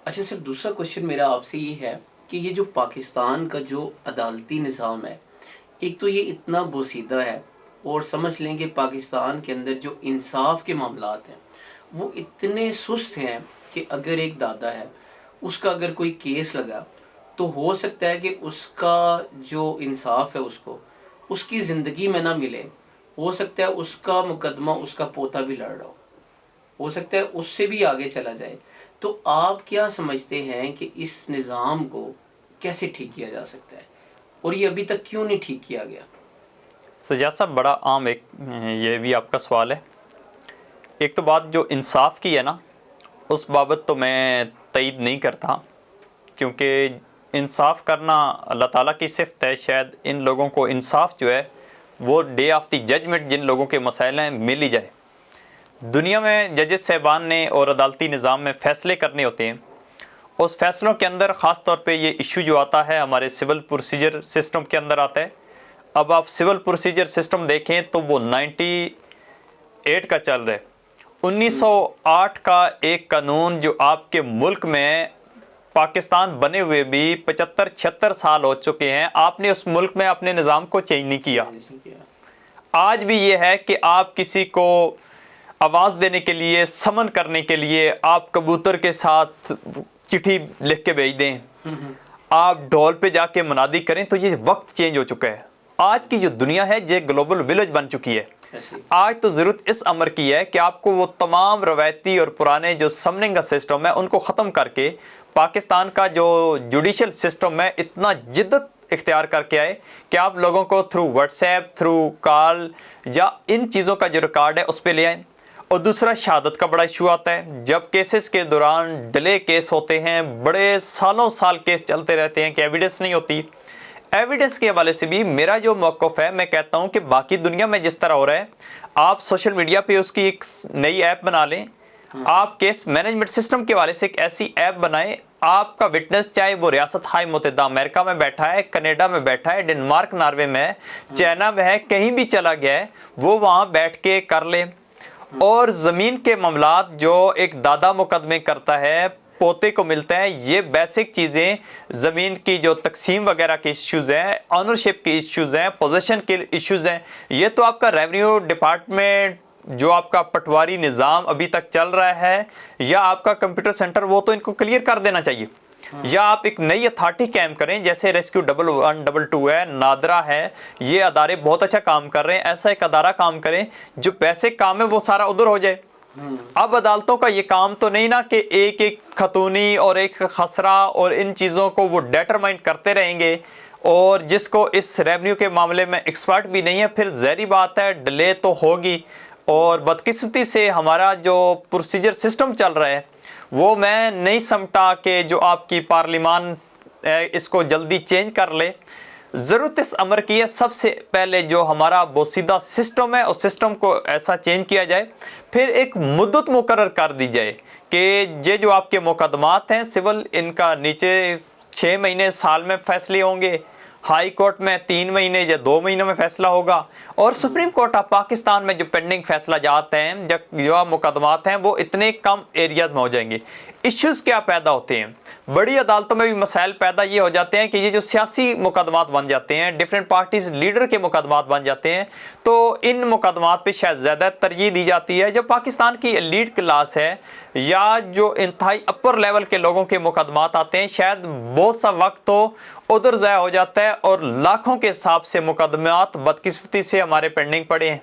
اچھا سر، دوسرا کوشچن میرا آپ سے یہ ہے کہ یہ جو پاکستان کا جو عدالتی نظام ہے، ایک تو یہ اتنا بوسیدہ ہے، اور سمجھ لیں کہ پاکستان کے اندر جو انصاف کے معاملات ہیں وہ اتنے سست ہیں کہ اگر ایک دادا ہے، اس کا اگر کوئی کیس لگا تو ہو سکتا ہے کہ اس کا جو انصاف ہے اس کی زندگی میں نہ ملے، ہو سکتا ہے اس کا مقدمہ اس کا پوتا بھی لڑ رہا ہو سکتا ہے اس سے بھی آگے چلا جائے۔ تو آپ کیا سمجھتے ہیں کہ اس نظام کو کیسے ٹھیک کیا جا سکتا ہے، اور یہ ابھی تک کیوں نہیں ٹھیک کیا گیا؟ سجاد صاحب، بڑا عام ایک یہ بھی آپ کا سوال ہے۔ ایک تو بات جو انصاف کی ہے نا، اس بابت تو میں تائید نہیں کرتا، کیونکہ انصاف کرنا اللہ تعالیٰ کی صفت ہے۔ شاید ان لوگوں کو انصاف جو ہے وہ ڈے آف دی ججمنٹ جن لوگوں کے مسائل ہیں مل ہی جائے۔ دنیا میں ججز صاحبان نے اور عدالتی نظام میں فیصلے کرنے ہوتے ہیں، اس فیصلوں کے اندر خاص طور پہ یہ ایشو جو آتا ہے ہمارے سول پروسیجر سسٹم کے اندر آتا ہے۔ اب آپ سول پروسیجر سسٹم دیکھیں تو وہ 98 کا چل رہا ہے۔ 1908 کا ایک قانون جو آپ کے ملک میں پاکستان بنے ہوئے بھی 75-76 سال ہو چکے ہیں، آپ نے اس ملک میں اپنے نظام کو چینج نہیں کیا۔ آج بھی یہ ہے کہ آپ کسی کو آواز دینے کے لیے، سمن کرنے کے لیے آپ کبوتر کے ساتھ چٹھی لکھ کے بھیج دیں، آپ ڈھول پہ جا کے منادی کریں، تو یہ وقت چینج ہو چکا ہے۔ آج کی جو دنیا ہے یہ گلوبل ولیج بن چکی ہے۔ آج تو ضرورت اس امر کی ہے کہ آپ کو وہ تمام روایتی اور پرانے جو سمننگ کا سسٹم ہے ان کو ختم کر کے پاکستان کا جو جوڈیشل سسٹم ہے اتنا جدت اختیار کر کے آئے کہ آپ لوگوں کو تھرو واٹس ایپ، تھرو کال یا ان چیزوں کا جو ریکارڈ ہے اس پہ لے آئیں۔ اور دوسرا شہادت کا بڑا ایشو آتا ہے، جب کیسز کے دوران ڈیلے کیس ہوتے ہیں، بڑے سالوں سال کیس چلتے رہتے ہیں کہ ایویڈنس نہیں ہوتی۔ ایویڈنس کے حوالے سے بھی میرا جو موقف ہے، میں کہتا ہوں کہ باقی دنیا میں جس طرح ہو رہا ہے، آپ سوشل میڈیا پہ اس کی ایک نئی ایپ بنا لیں، آپ کیس مینجمنٹ سسٹم کے حوالے سے ایک ایسی ایپ بنائیں، آپ کا وٹنس چاہے وہ ریاست ہائے متحدہ امریکہ میں بیٹھا ہے، کینیڈا میں بیٹھا ہے، ڈنمارک ناروے میں ہے، چائنا میں ہے، کہیں بھی چلا گیا ہے، وہ وہاں بیٹھ کے کر لے۔ اور زمین کے معاملات جو ایک دادا مقدمے کرتا ہے، پوتے کو ملتا ہے، یہ بیسک چیزیں، زمین کی جو تقسیم وغیرہ کے ایشوز ہیں، آنرشپ کے ایشوز ہیں، پوزیشن کے ایشوز ہیں، یہ تو آپ کا ریونیو ڈپارٹمنٹ جو آپ کا پٹواری نظام ابھی تک چل رہا ہے یا آپ کا کمپیوٹر سینٹر، وہ تو ان کو کلیئر کر دینا چاہیے۔ یا آپ ایک نئی اتھارٹی قائم کریں، جیسے ریسکیو 1122 ہے، نادرا ہے، یہ ادارے بہت اچھا کام کر رہے ہیں، ایسا ایک ادارہ کام کریں جو بیسک کام ہے وہ سارا ادھر ہو جائے۔ اب عدالتوں کا یہ کام تو نہیں نا کہ ایک ایک خاتونی اور ایک خسرہ اور ان چیزوں کو وہ ڈیٹرمائن کرتے رہیں گے، اور جس کو اس ریونیو کے معاملے میں ایکسپرٹ بھی نہیں ہے، پھر ظاہری بات ہے ڈیلے تو ہوگی۔ اور بدقسمتی سے ہمارا جو پروسیجر سسٹم چل رہا ہے وہ میں نہیں سمجھتا کہ جو آپ کی پارلیمان اس کو جلدی چینج کر لے۔ ضرورت اس امر کی ہے سب سے پہلے جو ہمارا بوسیدہ سسٹم ہے اس سسٹم کو ایسا چینج کیا جائے، پھر ایک مدت مقرر کر دی جائے کہ یہ جو آپ کے مقدمات ہیں سول، ان کا نیچے 6 مہینے سال میں فیصلے ہوں گے، ہائی کورٹ میں 3 مہینے یا 2 مہینوں میں فیصلہ ہوگا، اور سپریم کورٹ آف پاکستان میں جو پینڈنگ فیصلہ جات ہیں، جو مقدمات ہیں، وہ اتنے کم ایریاز میں ہو جائیں گے۔ ایشوز کیا پیدا ہوتے ہیں؟ بڑی عدالتوں میں بھی مسائل پیدا یہ ہو جاتے ہیں کہ یہ جو سیاسی مقدمات بن جاتے ہیں، ڈیفرنٹ پارٹیز لیڈر کے مقدمات بن جاتے ہیں، تو ان مقدمات پہ شاید زیادہ ترجیح دی جاتی ہے۔ جو پاکستان کی ایلیٹ کلاس ہے یا جو انتہائی اپر لیول کے لوگوں کے مقدمات آتے ہیں، شاید بہت سا وقت تو ادھر ضائع ہو جاتا ہے، اور لاکھوں کے حساب سے مقدمات بدقسمتی سے ہمارے پینڈنگ پڑے ہیں۔